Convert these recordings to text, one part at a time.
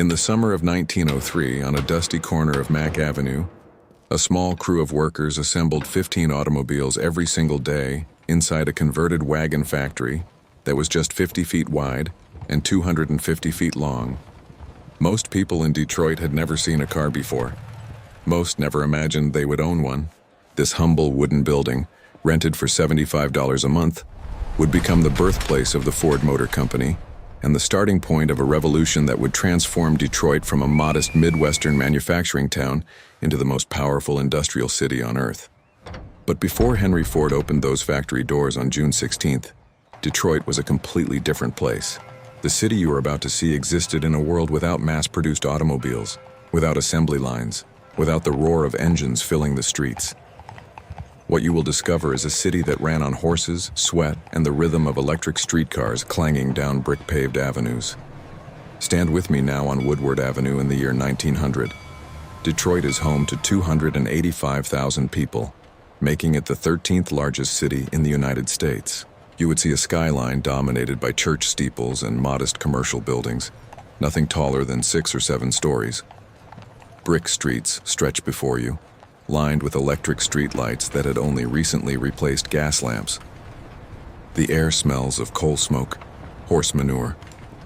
In the summer of 1903, on a dusty corner of Mack Avenue, a small crew of workers assembled 15 automobiles every single day inside a converted wagon factory that was just 50 feet wide and 250 feet long. Most people in Detroit had never seen a car before. Most never imagined they would own one. This humble wooden building, rented for $75 a month, would become the birthplace of the Ford Motor Company and the starting point of a revolution that would transform Detroit from a modest Midwestern manufacturing town into the most powerful industrial city on earth. But before Henry Ford opened those factory doors on June 16th, Detroit was a completely different place. The city you are about to see existed in a world without mass-produced automobiles, without assembly lines, without the roar of engines filling the streets. What you will discover is a city that ran on horses, sweat, and the rhythm of electric streetcars clanging down brick-paved avenues. Stand with me now on Woodward Avenue in the year 1900. Detroit is home to 285,000 people, making it the 13th largest city in the United States. You would see a skyline dominated by church steeples and modest commercial buildings, nothing taller than 6 or 7 stories. Brick streets stretch before you, lined with electric streetlights that had only recently replaced gas lamps. The air smells of coal smoke, horse manure,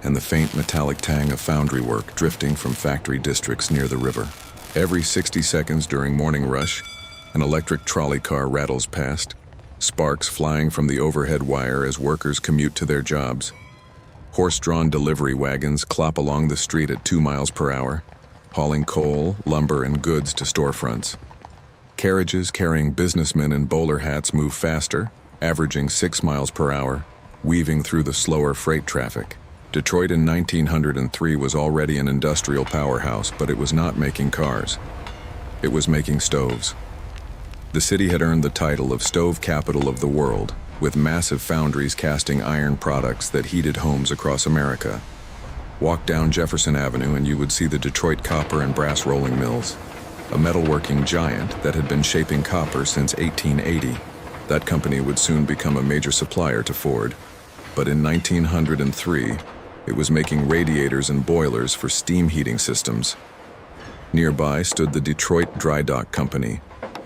and the faint metallic tang of foundry work drifting from factory districts near the river. Every 60 seconds during morning rush, an electric trolley car rattles past, sparks flying from the overhead wire as workers commute to their jobs. Horse-drawn delivery wagons clop along the street at 2 miles per hour, hauling coal, lumber, and goods to storefronts. Carriages carrying businessmen in bowler hats move faster, averaging 6 miles per hour, weaving through the slower freight traffic. Detroit in 1903 was already an industrial powerhouse, but it was not making cars. It was making stoves. The city had earned the title of stove capital of the world, with massive foundries casting iron products that heated homes across America. Walk down Jefferson Avenue and you would see the Detroit Copper and Brass Rolling Mills, a metalworking giant that had been shaping copper since 1880. That company would soon become a major supplier to Ford. But in 1903, it was making radiators and boilers for steam heating systems. Nearby stood the Detroit Dry Dock Company,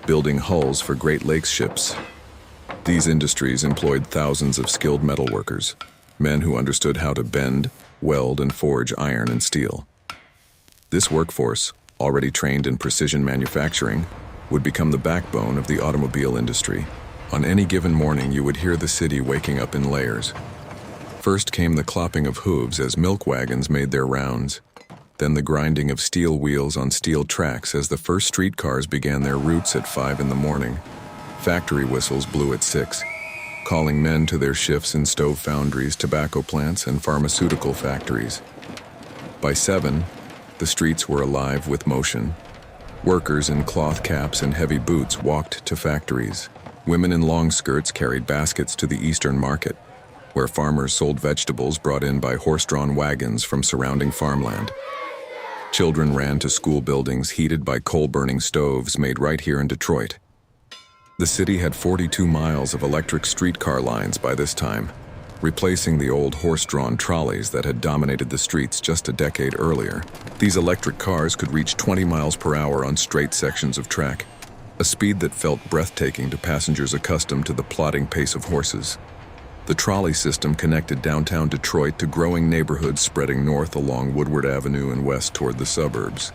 building hulls for Great Lakes ships. These industries employed thousands of skilled metalworkers, men who understood how to bend, weld, and forge iron and steel. This workforce, already trained in precision manufacturing, would become the backbone of the automobile industry. On any given morning, you would hear the city waking up in layers. First came the clopping of hooves as milk wagons made their rounds, then the grinding of steel wheels on steel tracks as the first streetcars began their routes at 5 in the morning. Factory whistles blew at 6, calling men to their shifts in stove foundries, tobacco plants, and pharmaceutical factories. By 7, the streets were alive with motion. Workers in cloth caps and heavy boots walked to factories. Women in long skirts carried baskets to the eastern market, where farmers sold vegetables brought in by horse-drawn wagons from surrounding farmland. Children ran to school buildings heated by coal-burning stoves made right here in Detroit. The city had 42 miles of electric streetcar lines by this time, replacing the old horse-drawn trolleys that had dominated the streets just a decade earlier. These electric cars could reach 20 miles per hour on straight sections of track, a speed that felt breathtaking to passengers accustomed to the plodding pace of horses. The trolley system connected downtown Detroit to growing neighborhoods spreading north along Woodward Avenue and west toward the suburbs.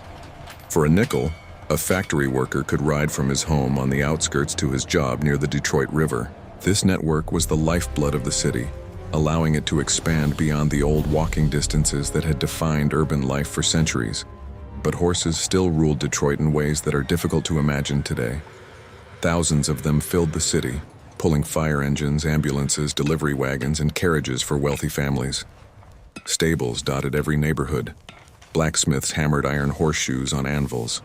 For a nickel, a factory worker could ride from his home on the outskirts to his job near the Detroit River. This network was the lifeblood of the city, allowing it to expand beyond the old walking distances that had defined urban life for centuries. But horses still ruled Detroit in ways that are difficult to imagine today. Thousands of them filled the city, pulling fire engines, ambulances, delivery wagons, and carriages for wealthy families. Stables dotted every neighborhood. Blacksmiths hammered iron horseshoes on anvils.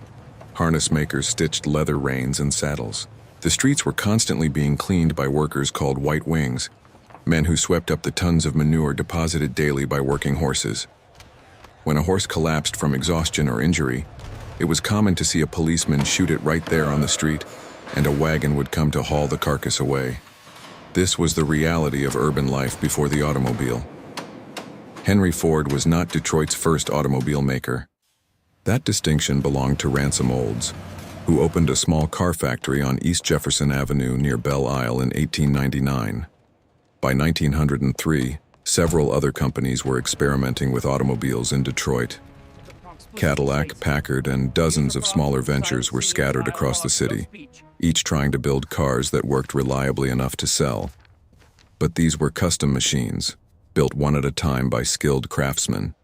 Harness makers stitched leather reins and saddles. The streets were constantly being cleaned by workers called white wings, men who swept up the tons of manure deposited daily by working horses. When a horse collapsed from exhaustion or injury, it was common to see a policeman shoot it right there on the street, and a wagon would come to haul the carcass away. This was the reality of urban life before the automobile. Henry Ford was not Detroit's first automobile maker. That distinction belonged to Ransom Olds, who opened a small car factory on East Jefferson Avenue near Belle Isle in 1899. By 1903, several other companies were experimenting with automobiles in Detroit. Cadillac, Packard, and dozens of smaller ventures were scattered across the city, each trying to build cars that worked reliably enough to sell. But these were custom machines, built one at a time by skilled craftsmen.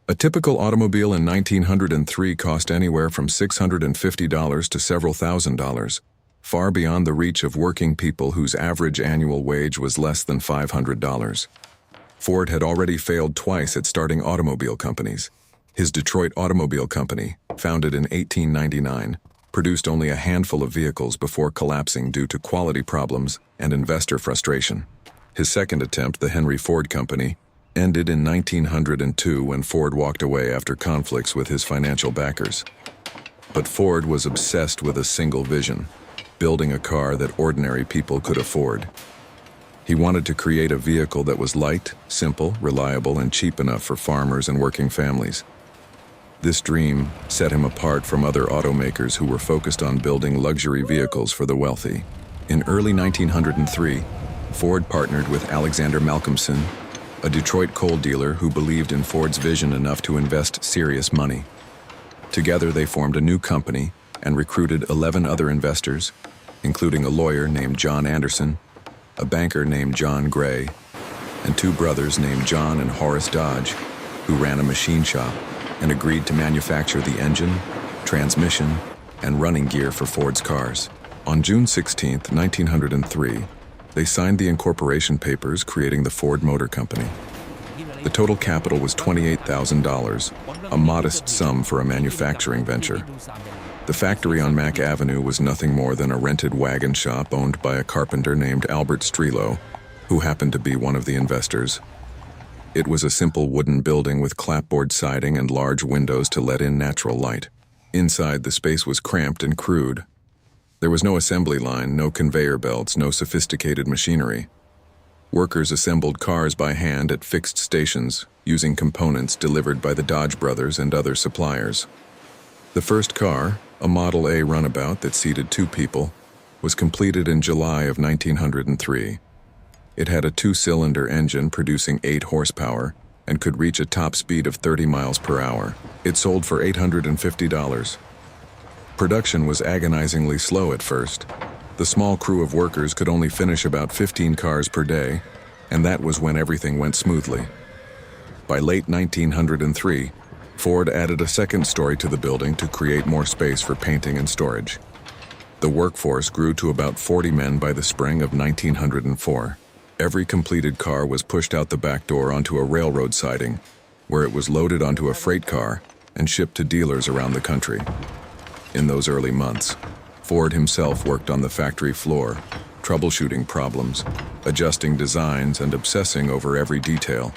A typical automobile in 1903 cost anywhere from $650 to several $1,000s, far beyond the reach of working people whose average annual wage was less than $500. Ford had already failed twice at starting automobile companies. His Detroit Automobile Company, founded in 1899, produced only a handful of vehicles before collapsing due to quality problems and investor frustration. His second attempt, the Henry Ford Company, ended in 1902 when Ford walked away after conflicts with his financial backers. But Ford was obsessed with a single vision: building a car that ordinary people could afford. He wanted to create a vehicle that was light, simple, reliable, and cheap enough for farmers and working families. This dream set him apart from other automakers who were focused on building luxury vehicles for the wealthy. In early 1903, Ford partnered with Alexander Malcolmson, a Detroit coal dealer who believed in Ford's vision enough to invest serious money. Together they formed a new company and recruited 11 other investors, including a lawyer named John Anderson, a banker named John Gray, and two brothers named John and Horace Dodge, who ran a machine shop and agreed to manufacture the engine, transmission, and running gear for Ford's cars. On June 16, 1903, they signed the incorporation papers creating the Ford Motor Company. The total capital was $28,000, a modest sum for a manufacturing venture. The factory on Mack Avenue was nothing more than a rented wagon shop owned by a carpenter named Albert Strelo, who happened to be one of the investors. It was a simple wooden building with clapboard siding and large windows to let in natural light. Inside, the space was cramped and crude. There was no assembly line, no conveyor belts, no sophisticated machinery. Workers assembled cars by hand at fixed stations, using components delivered by the Dodge brothers and other suppliers. The first car, a Model A runabout that seated 2 people, was completed in July of 1903. It had a 2-cylinder engine producing 8 horsepower and could reach a top speed of 30 miles per hour. It sold for $850. Production was agonizingly slow at first. The small crew of workers could only finish about 15 cars per day, and that was when everything went smoothly. By late 1903, Ford added a second story to the building to create more space for painting and storage. The workforce grew to about 40 men by the spring of 1904. Every completed car was pushed out the back door onto a railroad siding, where it was loaded onto a freight car and shipped to dealers around the country. In those early months, Ford himself worked on the factory floor, troubleshooting problems, adjusting designs, and obsessing over every detail.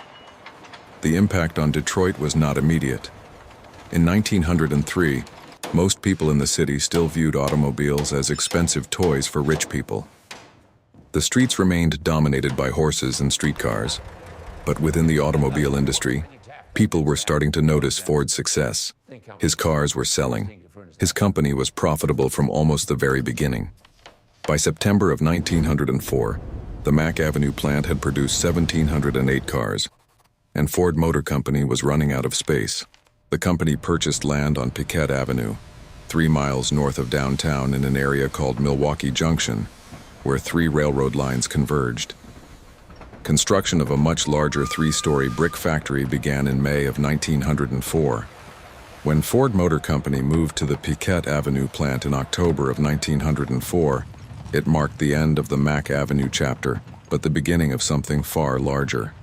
The impact on Detroit was not immediate. In 1903, most people in the city still viewed automobiles as expensive toys for rich people. The streets remained dominated by horses and streetcars, but within the automobile industry, people were starting to notice Ford's success. His cars were selling. His company was profitable from almost the very beginning. By September of 1904, the Mack Avenue plant had produced 1,708 cars, and Ford Motor Company was running out of space. The company purchased land on Piquette Avenue, 3 miles north of downtown in an area called Milwaukee Junction, where 3 railroad lines converged. Construction of a much larger 3-story brick factory began in May of 1904. When Ford Motor Company moved to the Piquette Avenue plant in October of 1904, it marked the end of the Mack Avenue chapter, but the beginning of something far larger.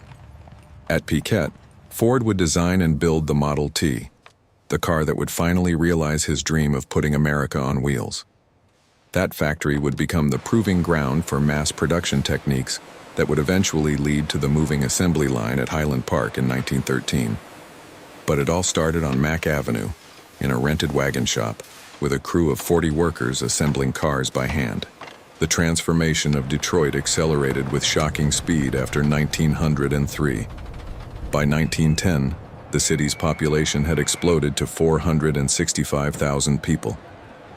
At Piquette, Ford would design and build the Model T, the car that would finally realize his dream of putting America on wheels. That factory would become the proving ground for mass production techniques that would eventually lead to the moving assembly line at Highland Park in 1913. But it all started on Mack Avenue, in a rented wagon shop, with a crew of 40 workers assembling cars by hand. The transformation of Detroit accelerated with shocking speed after 1903. By 1910, the city's population had exploded to 465,000 people.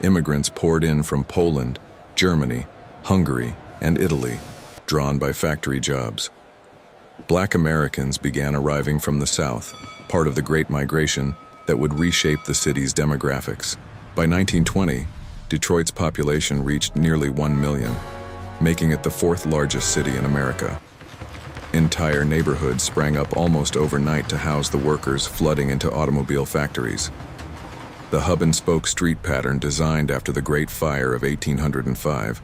Immigrants poured in from Poland, Germany, Hungary, and Italy, drawn by factory jobs. Black Americans began arriving from the South, part of the Great Migration that would reshape the city's demographics. By 1920, Detroit's population reached nearly 1 million, making it the fourth largest city in America. Entire neighborhoods sprang up almost overnight to house the workers flooding into automobile factories. The hub-and-spoke street pattern designed after the Great Fire of 1805,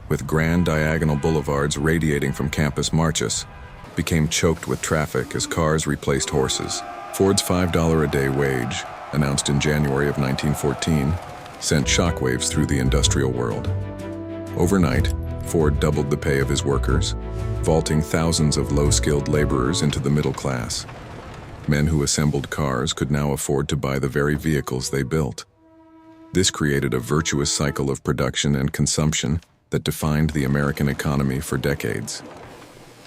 with grand diagonal boulevards radiating from Campus Martius, became choked with traffic as cars replaced horses. Ford's $5 a day wage, announced in January of 1914, sent shockwaves through the industrial world. Overnight, Ford doubled the pay of his workers, vaulting thousands of low-skilled laborers into the middle class. Men who assembled cars could now afford to buy the very vehicles they built. This created a virtuous cycle of production and consumption that defined the American economy for decades.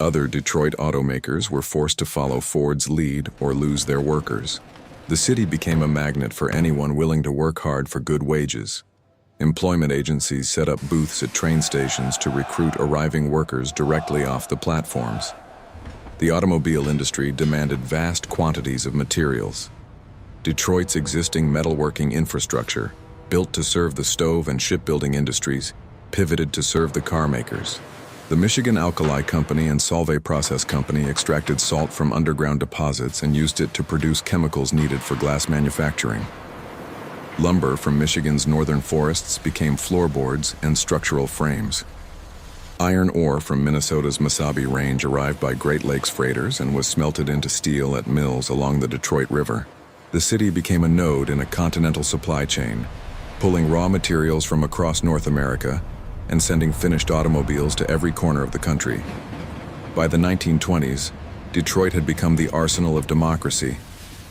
Other Detroit automakers were forced to follow Ford's lead or lose their workers. The city became a magnet for anyone willing to work hard for good wages. Employment agencies set up booths at train stations to recruit arriving workers directly off the platforms. The automobile industry demanded vast quantities of materials. Detroit's existing metalworking infrastructure, built to serve the stove and shipbuilding industries, pivoted to serve the car makers. The Michigan Alkali Company and Solvay Process Company extracted salt from underground deposits and used it to produce chemicals needed for glass manufacturing. Lumber from Michigan's northern forests became floorboards and structural frames. Iron ore from Minnesota's Mesabi Range arrived by Great Lakes freighters and was smelted into steel at mills along the Detroit River. The city became a node in a continental supply chain, pulling raw materials from across North America and sending finished automobiles to every corner of the country. By the 1920s, Detroit had become the arsenal of democracy,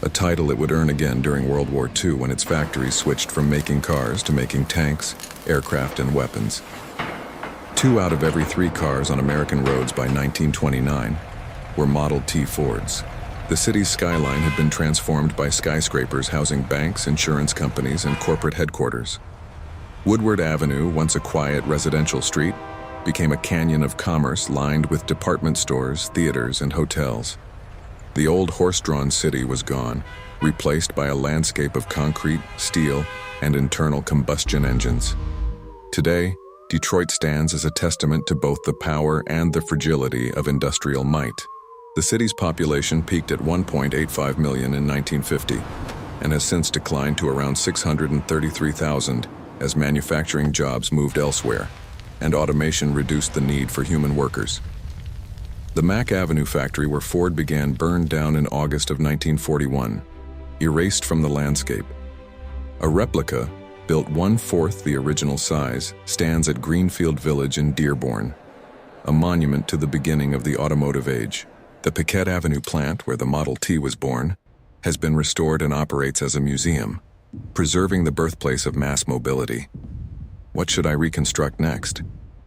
a title it would earn again during World War II when its factories switched from making cars to making tanks, aircraft, and weapons. 2 out of every 3 cars on American roads by 1929 were Model T Fords. The city's skyline had been transformed by skyscrapers housing banks, insurance companies, and corporate headquarters. Woodward Avenue, once a quiet residential street, became a canyon of commerce lined with department stores, theaters, and hotels. The old horse-drawn city was gone, replaced by a landscape of concrete, steel, and internal combustion engines. Today, Detroit stands as a testament to both the power and the fragility of industrial might. The city's population peaked at 1.85 million in 1950 and has since declined to around 633,000 as manufacturing jobs moved elsewhere and automation reduced the need for human workers. The Mack Avenue factory where Ford began burned down in August of 1941, erased from the landscape. A replica, built 1/4 the original size, stands at Greenfield Village in Dearborn, a monument to the beginning of the automotive age. The Piquette Avenue plant, where the Model T was born, has been restored and operates as a museum, preserving the birthplace of mass mobility. What should I reconstruct next?